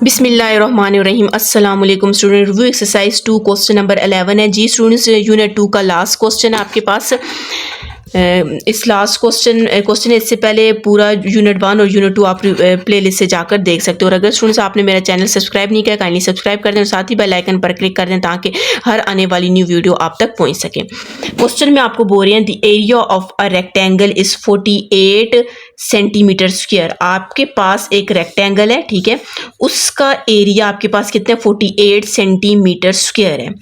बिस्मिल्लाहिर्रहमानिर्रहीम। अस्सलाम वालेकुम student. Review exercise 2 question number 11 है जी स्टूडेंट्स। यूनिट 2 का लास्ट क्वेश्चन है आपके पास। इस लास्ट क्वेश्चन इससे पहले पूरा यूनिट 1 और यूनिट 2 आप प्लेलिस्ट से जाकर देख सकते हो। और अगर स्टूडेंट्स आपने मेरा चैनल सब्सक्राइब नहीं किया, काइंडली सब्सक्राइब कर दें और साथ ही बेल आइकन पर क्लिक कर दें ताकि हर आने वाली न्यू वीडियो आप तक पहुंच सके। क्वेश्चन में आपको बोल रहे हैं the area of a rectangle is 48 centimetre square. आपके पास एक रेक्टेंगल है, ठीक है, उसका एरिया आपके पास कितना है 48 सेंटीमीटर स्क्वायर है।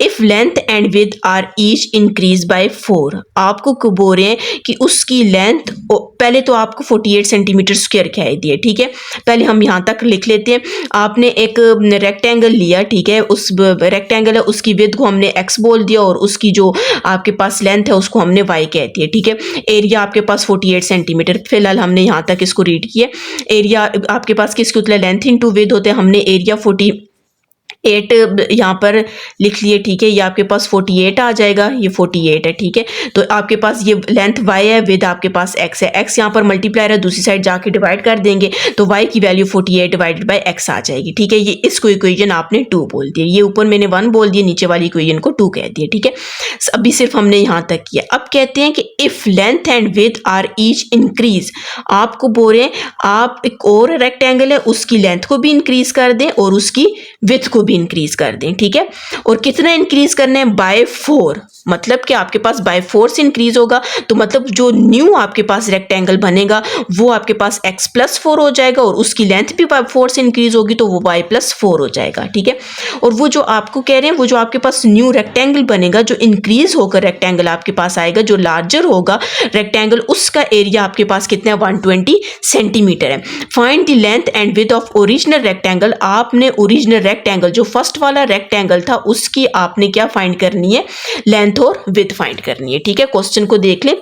If length and width are each increase by 4। आपको बोल रहे हैं कि उसकी लेंथ, पहले तो आपको 48 सेंटीमीटर स्क्वायर कह दिए, ठीक है। पहले हम यहाँ तक लिख लेते हैं। आपने एक रेक्टेंगल लिया, ठीक है, उस रेक्टेंगल है उसकी विड्थ को हमने x बोल दिया और उसकी जो आपके पास लेंथ है उसको हमने y कह दिया, ठीक है। एरिया आपके पास 48 सेंटीमीटर, फिलहाल हमने यहाँ तक इसको रीड किया। एरिया आपके पास किसके उतला लेंथ इंटू विड्थ होते हैं, हमने एरिया 48 यहाँ पर लिख लिए, ठीक है। ये आपके पास 48 आ जाएगा, ये 48 है, ठीक है। तो आपके पास ये लेंथ y है, विद आपके पास x है। x यहाँ पर मल्टीप्लायर है, दूसरी साइड जाके डिवाइड कर देंगे तो y की वैल्यू 48 डिवाइडेड बाय x आ जाएगी, ठीक है। ये इसको इक्वेशन आपने 2 बोल दिया। ये ऊपर मैंने 1 बोल दिया, नीचे वाली इक्वेशन को 2 कह दिया, ठीक है। अभी सिर्फ हमने यहाँ तक किया। अब कहते हैं कि if length and width are each increase. आपको बोल रहे हैं आप एक और रेक्टेंगल है उसकी लेंथ को भी इंक्रीज कर दें और उसकी विड्थ को भी इंक्रीज कर दें, ठीक है। और कितना इंक्रीज करना है, बाय 4। मतलब कि आपके पास बाय 4 से इंक्रीज होगा तो मतलब जो न्यू आपके पास रेक्टेंगल बनेगा वो आपके पास x प्लस 4 हो जाएगा और उसकी लेंथ भी बाय 4 से इंक्रीज होगी तो वो y प्लस 4 हो जाएगा, ठीक है। और वो जो आपको कह रहे हैं वो जो आपके पास न्यू रेक्टेंगल बनेगा, जो इंक्रीज होकर रेक्टेंगल आपके पास आएगा, जो लार्जर होगा रेक्टेंगल, उसका एरिया आपके पास कितना है 120 सेंटीमीटर है। Find the length and width of original rectangle. आपने ओरिजिनल रेक्टेंगल जो फर्स्ट वाला रेक्टेंगल था उसकी आपने क्या फाइंड करनी है, लेंथ और विड्थ फाइंड करनी है, ठीक है। क्वेश्चन को देख ले।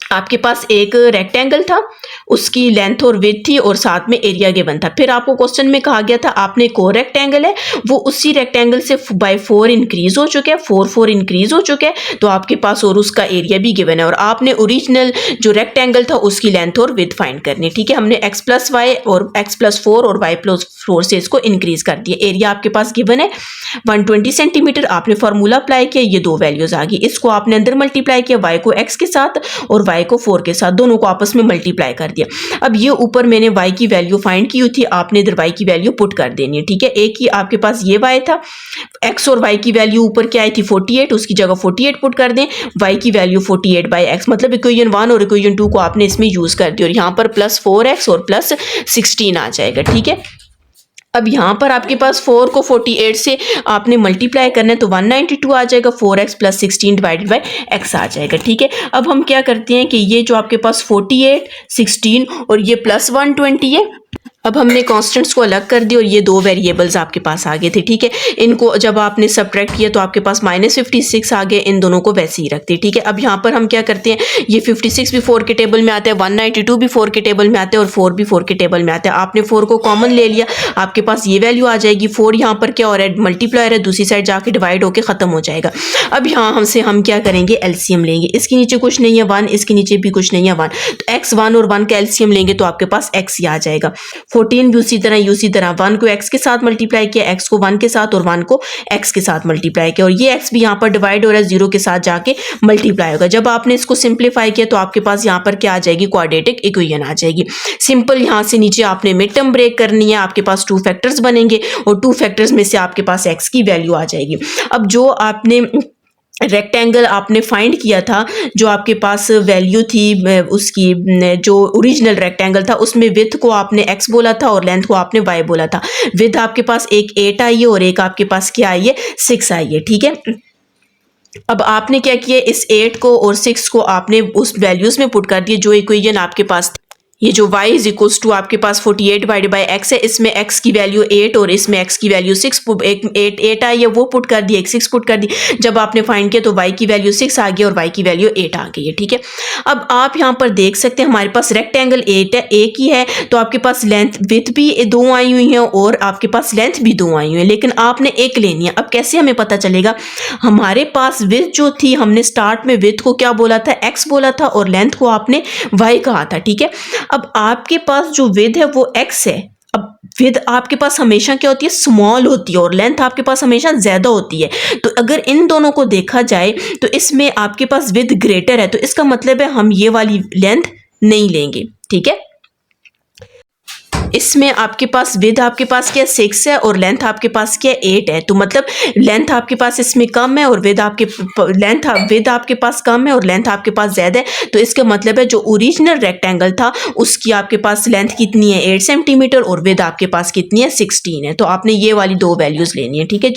आपके पास एक रेक्टेंगल था, उसकी लेंथ और विड्थ थी और साथ में एरिया गिवन था। फिर आपको क्वेश्चन में कहा गया था आपने एक और रेक्टेंगल है वो उसी रेक्टेंगल से बाय 4 इंक्रीज हो चुका है, 4 इंक्रीज हो चुका है, तो आपके पास और उसका एरिया भी गिवन है। और आपने ओरिजिनल जो रेक्टेंगल था उसकी लेंथ और विड्थ फाइंड करनी है, ठीक है। हमने x प्लस वाई और x प्लस 4 और y प्लस 4 से इसको इंक्रीज कर दिया। एरिया आपके पास गिवन है 120 सेंटीमीटर। आपने फार्मूला अप्लाई किया, ये 2 वैल्यूज आ गई। इसको आपने अंदर मल्टीप्लाई किया, y को x के साथ और y को 4 के साथ, दोनों को आपस में मल्टीप्लाई कर दिया। अब ये ऊपर मैंने y की वैल्यू फाइंड की हुई थी, आपने इधर y की वैल्यू पुट कर देनी है, ठीक है। एक ही आपके पास ये y था, x और y की वैल्यू ऊपर क्या आई थी 48, उसकी जगह 48 पुट कर दें। y की वैल्यू 48 बाई x, मतलब इक्वेशन 1 और इक्वेशन 2 को आपने इसमें यूज कर दिया और यहाँ पर प्लस 4x और प्लस 16 आ जाएगा, ठीक है। अब यहाँ पर आपके पास 4 को 48 से आपने मल्टीप्लाई करना है तो 192 आ जाएगा, 4x plus 16 divided by x आ जाएगा, ठीक है। अब हम क्या करते हैं कि ये जो आपके पास 48, 16 और ये प्लस 120 है, अब हमने कॉन्स्टेंट्स को अलग कर दिया और ये 2 वेरिएबल्स आपके पास आ गए थे, ठीक है। इनको जब आपने सब्ट्रैक्ट किया तो आपके पास -56 आ गए, इन दोनों को वैसे ही रखते हैं, ठीक है। अब यहाँ पर हम क्या करते हैं, ये 56 भी 4 के टेबल में आता है, 192 भी 4 के टेबल में आता है और 4 भी 4 के टेबल में आता है। आपने 4 को कॉमन ले लिया, आपके पास ये वैल्यू आ जाएगी। 4 यहाँ पर क्या हो रहा है, मल्टीप्लायर है, दूसरी साइड जाके डिवाइड होकर खत्म हो जाएगा। अब यहाँ हम क्या करेंगे, एलसीएम लेंगे। इसके नीचे कुछ नहीं है 1, इसके नीचे भी कुछ नहीं है 1, तो x 1 और 1 का एलसीएम लेंगे तो आपके पास x ही आ जाएगा। 14 भी उसी तरह 1 को x के साथ मल्टीप्लाई किया, x को 1 के साथ और 1 को x के साथ मल्टीप्लाई किया और ये x भी यहाँ पर डिवाइड हो रहा है, 0 के साथ जाके मल्टीप्लाई होगा। जब आपने इसको सिंप्लीफाई किया तो आपके पास यहाँ पर क्या आ जाएगी, क्वाड्रेटिक इक्वेशन आ जाएगी। सिंपल यहाँ से नीचे आपने मिड टर्म ब्रेक करनी है, आपके पास 2 फैक्टर्स बनेंगे और 2 फैक्टर्स में से आपके पास x की वैल्यू आ जाएगी। अब जो आपने रेक्टेंगल आपने फाइंड किया था, जो आपके पास वैल्यू थी उसकी, जो ओरिजिनल रेक्टेंगल था उसमें विड्थ को आपने x बोला था और लेंथ को आपने y बोला था। विड्थ आपके पास एक 8 आई है और एक आपके पास क्या आई है, 6 आई है, ठीक है। अब आपने क्या किया, इस 8 को और 6 को आपने उस वैल्यूज में पुट कर दिए जो इक्वेशन आपके पास। ये जो y इज इक्वल्स टू आपके पास 48 डिवाइडेड बाई x है, इसमें x की वैल्यू 8 और इसमें x की वैल्यू 6, एक 8 आई है वो पुट कर दी, एक 6 पुट कर दी। जब आपने फाइंड किया तो y की वैल्यू 6 आ गई और y की वैल्यू 8 आ गई है, ठीक है। अब आप यहाँ पर देख सकते हैं हमारे पास रेक्टेंगल 8 है, एक ही है, तो आपके पास लेंथ विड्थ भी 2 आई हुई है और आपके पास लेंथ भी 2 आई हुई है, लेकिन आपने एक लेनी है। अब कैसे हमें पता चलेगा, हमारे पास विड्थ जो थी, हमने स्टार्ट में विड्थ को क्या बोला था, x बोला था और लेंथ को आपने y कहा था, ठीक है। अब आपके पास जो विड्थ है वो x है, अब विद आपके पास हमेशा क्या होती है, स्मॉल होती है, और लेंथ आपके पास हमेशा ज़्यादा होती है। तो अगर इन दोनों को देखा जाए तो इसमें आपके पास विद ग्रेटर है, तो इसका मतलब है हम ये वाली लेंथ नहीं लेंगे, ठीक है। इसमें आपके पास विद आपके पास क्या 6 है और लेंथ आपके पास क्या 8 है, तो मतलब लेंथ आपके पास इसमें कम है और विद आपके पास कम है और लेंथ आपके पास ज़्यादा है। तो इसका मतलब है जो ओरिजिनल रेक्टेंगल था उसकी आपके पास लेंथ कितनी है 8 सेंटीमीटर और विद आपके पास कितनी है 16 है। तो आपने ये वाली दो वैल्यूज़ लेनी है, ठीक है।